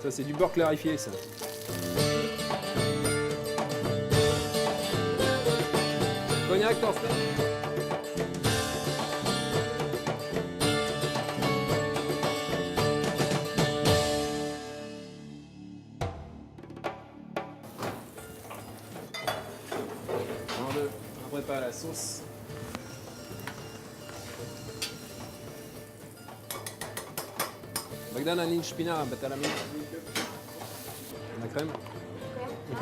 Ça c'est du beurre clarifié ça. Cognac, Torsten. On prépare la sauce. Magdalena Ninch Spina, Batalami. La crème. En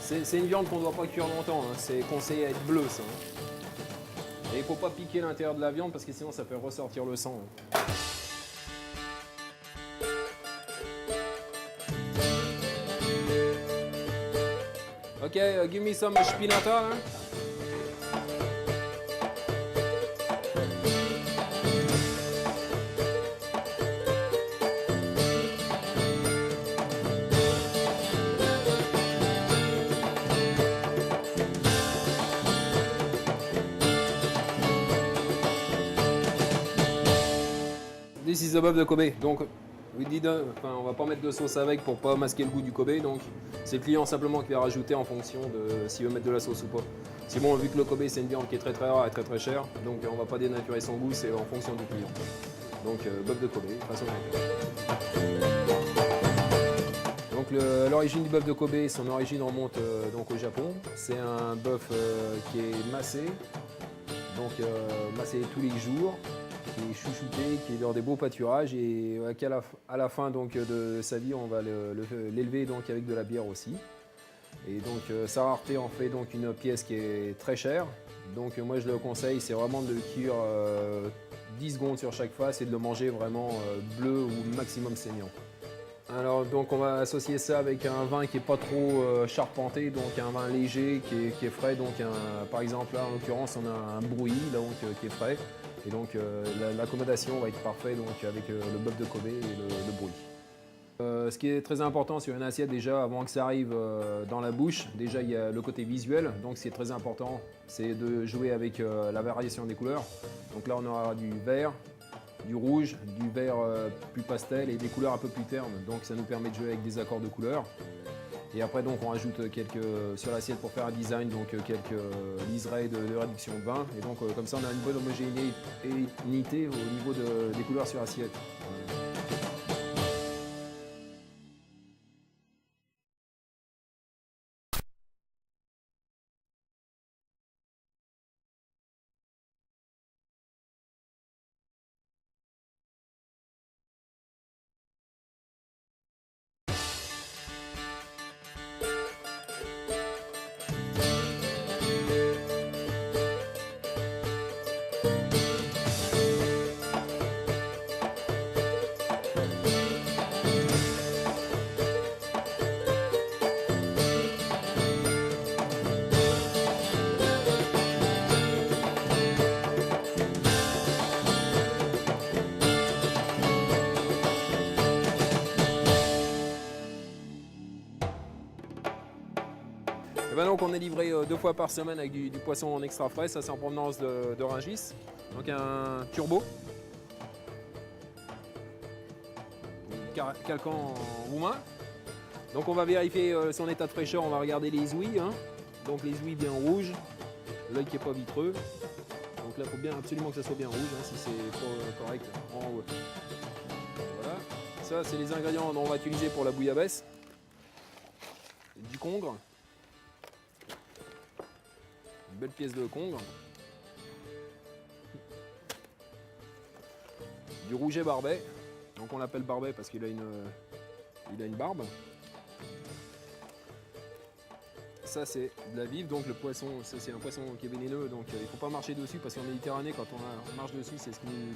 fait, c'est une viande qu'on ne doit pas cuire longtemps. Hein. C'est conseillé à être bleu, ça. Et il ne faut pas piquer l'intérieur de la viande parce que sinon ça fait ressortir le sang. Hein. Ok, give me some spinata. Hein. This is the bœuf de Kobe. Donc, on va pas mettre de sauce avec pour pas masquer le goût du Kobe. Donc, c'est le client simplement qui va rajouter en fonction de s'il veut mettre de la sauce ou pas. C'est bon, vu que le Kobe c'est une viande qui est très rare et très chère, donc on va pas dénaturer son goût, c'est en fonction du client. Donc, bœuf de Kobe, façon donc l'origine du bœuf de Kobe, son origine remonte donc au Japon. C'est un bœuf qui est massé, donc massé tous les jours, qui est chouchouté, qui est dans des beaux pâturages et à la fin donc, de sa vie, on va l'élever donc avec de la bière aussi. Et donc sa rareté en fait donc une pièce qui est très chère. Donc moi je le conseille, c'est vraiment de le cuire 10 secondes sur chaque face et de le manger vraiment bleu ou maximum saignant. Alors donc on va associer ça avec un vin qui n'est pas trop charpenté, donc un vin léger qui est frais. Donc par exemple là en l'occurrence on a un brouilly donc, qui est frais. Et donc l'accommodation va être parfaite donc, avec le bœuf de Kobe et le brouilly. Ce qui est très important sur une assiette déjà avant que ça arrive dans la bouche, déjà il y a le côté visuel, donc ce qui est très important c'est de jouer avec la variation des couleurs. Donc là on aura du vert, du rouge, du vert plus pastel et des couleurs un peu plus ternes, donc ça nous permet de jouer avec des accords de couleurs. Et après donc on rajoute sur l'assiette pour faire un design, donc quelques liserés de réduction de vin. Et donc comme ça on a une bonne homogénéité au niveau des couleurs sur l'assiette. Et ben donc on est livré 2 fois par semaine avec du poisson en extra frais, ça c'est en provenance de Rungis. Donc un turbo, calquant en roumain. Donc on va vérifier son état de fraîcheur, on va regarder les ouïes. Hein. Donc les ouïes bien rouges, l'œil qui n'est pas vitreux. Donc là il faut bien absolument que ça soit bien rouge, hein, si c'est pas correct en haut. Voilà, ça c'est les ingrédients dont on va utiliser pour la bouillabaisse. Du congre. Une belle pièce de congre. Du rouget barbet. Donc on l'appelle barbet parce qu'il a une barbe. Ça c'est de la vive, donc le poisson, c'est un poisson qui est vénéneux, donc il ne faut pas marcher dessus parce qu'en Méditerranée quand on marche dessus c'est ce qui nous...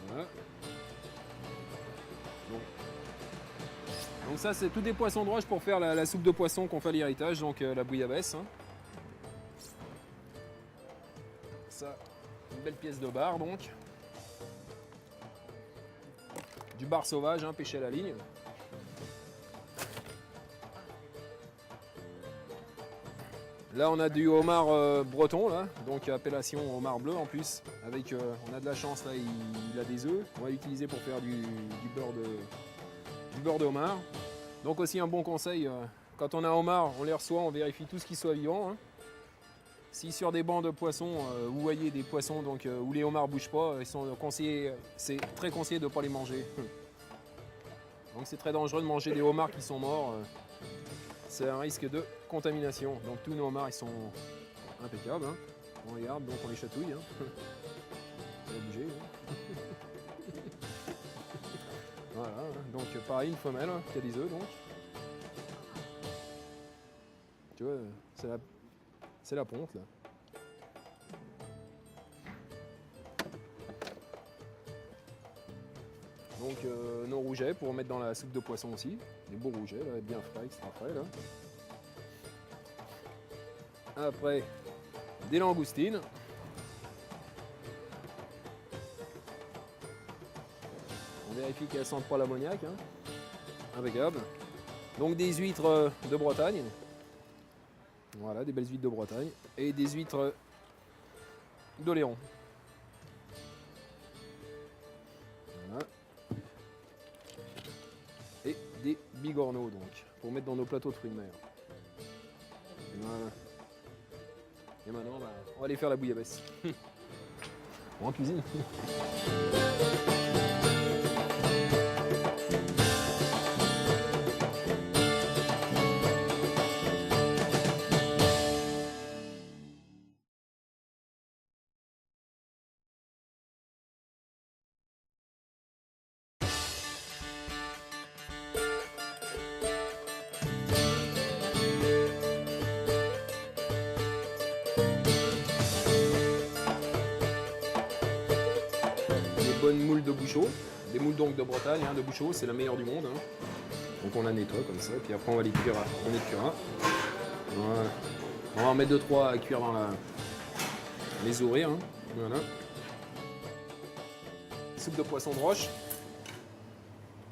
Voilà. Bon. Donc ça c'est tous des poissons de roche pour faire la soupe de poisson qu'on fait à l'héritage, donc la bouillabaisse. Hein. Ça, une belle pièce de bar donc. Du bar sauvage, hein, pêché à la ligne. Là on a du homard breton, là, donc appellation homard bleu en plus. Avec, on a de la chance, là il a des œufs. On va l'utiliser pour faire du beurre de homard. Donc aussi un bon conseil, quand on a un homard, on les reçoit, on vérifie tout ce qui soit vivant. Hein. Si sur des bancs de poissons, vous voyez des poissons donc, où les homards ne bougent pas, c'est très conseillé de ne pas les manger. Donc c'est très dangereux de manger des homards qui sont morts. C'est un risque de contamination. Donc tous nos homards ils sont impeccables. Hein. On les garde, donc on les chatouille. Hein. On est obligé. Hein. Voilà, donc pareil, une femelle hein, qui a des œufs donc. Tu vois, c'est la ponte là. Donc nos rougets pour mettre dans la soupe de poisson aussi. Des beaux rougets, là, bien frais, extra frais là. Après, des langoustines. On vérifie qu'elles ne sentent pas l'ammoniac. Hein. Impeccable. Donc des huîtres de Bretagne. Voilà, des belles huîtres de Bretagne. Et des huîtres d'Oléron. Voilà. Et des bigorneaux donc, pour mettre dans nos plateaux de fruits de mer. Voilà. Et maintenant, on va aller faire la bouillabaisse. En cuisine. Bonne moule de bouchot, des moules donc de Bretagne, hein, de bouchot, c'est la meilleure du monde. Hein. Donc on la nettoie comme ça, puis après on va les cuire, on est cuira. Voilà. On va en mettre 2-3 à cuire dans les ouvrir. Hein. Voilà. Soupe de poisson de roche.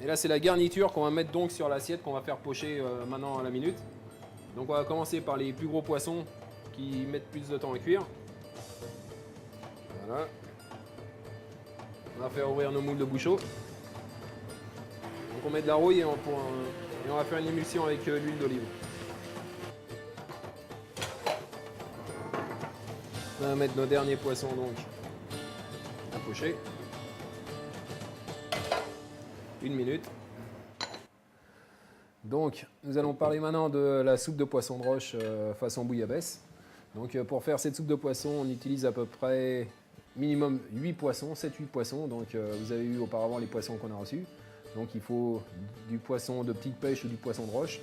Et là c'est la garniture qu'on va mettre donc sur l'assiette qu'on va faire pocher maintenant à la minute. Donc on va commencer par les plus gros poissons qui mettent plus de temps à cuire. Voilà. On va faire ouvrir nos moules de bouchot. Donc on met de la rouille et on va faire une émulsion avec l'huile d'olive. On va mettre nos derniers poissons donc à pocher. 1 minute. Donc nous allons parler maintenant de la soupe de poisson de roche façon bouillabaisse. Donc pour faire cette soupe de poisson, on utilise à peu près minimum 8 poissons, 7-8 poissons, donc vous avez eu auparavant les poissons qu'on a reçus. Donc il faut du poisson de petite pêche ou du poisson de roche,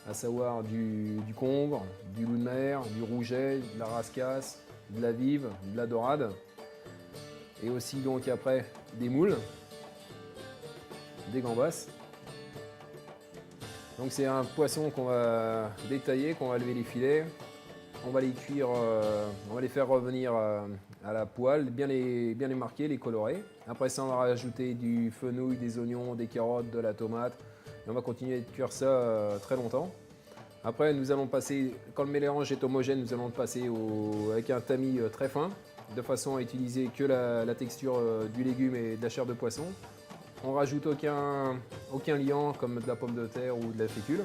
à savoir du congre, du loup de mer, du rouget, de la rascasse, de la vive, de la dorade. Et aussi donc après des moules, des gambas. Donc c'est un poisson qu'on va détailler, qu'on va lever les filets. On va les cuire, on va les faire revenir à la poêle, bien les marquer, les colorer. Après ça, on va rajouter du fenouil, des oignons, des carottes, de la tomate. Et on va continuer de cuire ça très longtemps. Après, nous allons passer, quand le mélange est homogène, nous allons le passer avec un tamis très fin, de façon à utiliser que la texture du légume et de la chair de poisson. On rajoute aucun liant comme de la pomme de terre ou de la fécule.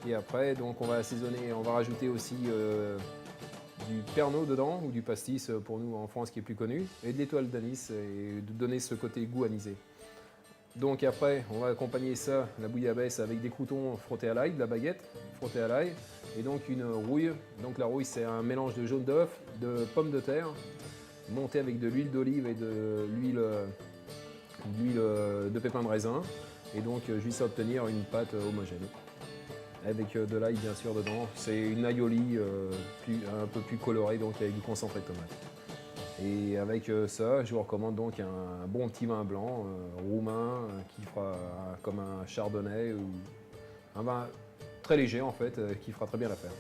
Et après, donc on va assaisonner, on va rajouter aussi du pernod dedans, ou du pastis pour nous en France qui est plus connu, et de l'étoile d'anis, et de donner ce côté goût anisé. Donc après, on va accompagner ça, la bouillabaisse, avec des croûtons frottés à l'ail, de la baguette frottée à l'ail, et donc une rouille. Donc la rouille, c'est un mélange de jaune d'œuf, de pommes de terre, monté avec de l'huile d'olive et de l'huile de pépins de raisin, et donc jusqu'à obtenir une pâte homogène. Avec de l'ail bien sûr dedans. C'est une aioli un peu plus colorée, donc avec du concentré de tomate. Et avec ça, je vous recommande donc un bon petit vin blanc roumain qui fera comme un chardonnay ou un vin très léger en fait, qui fera très bien l'affaire.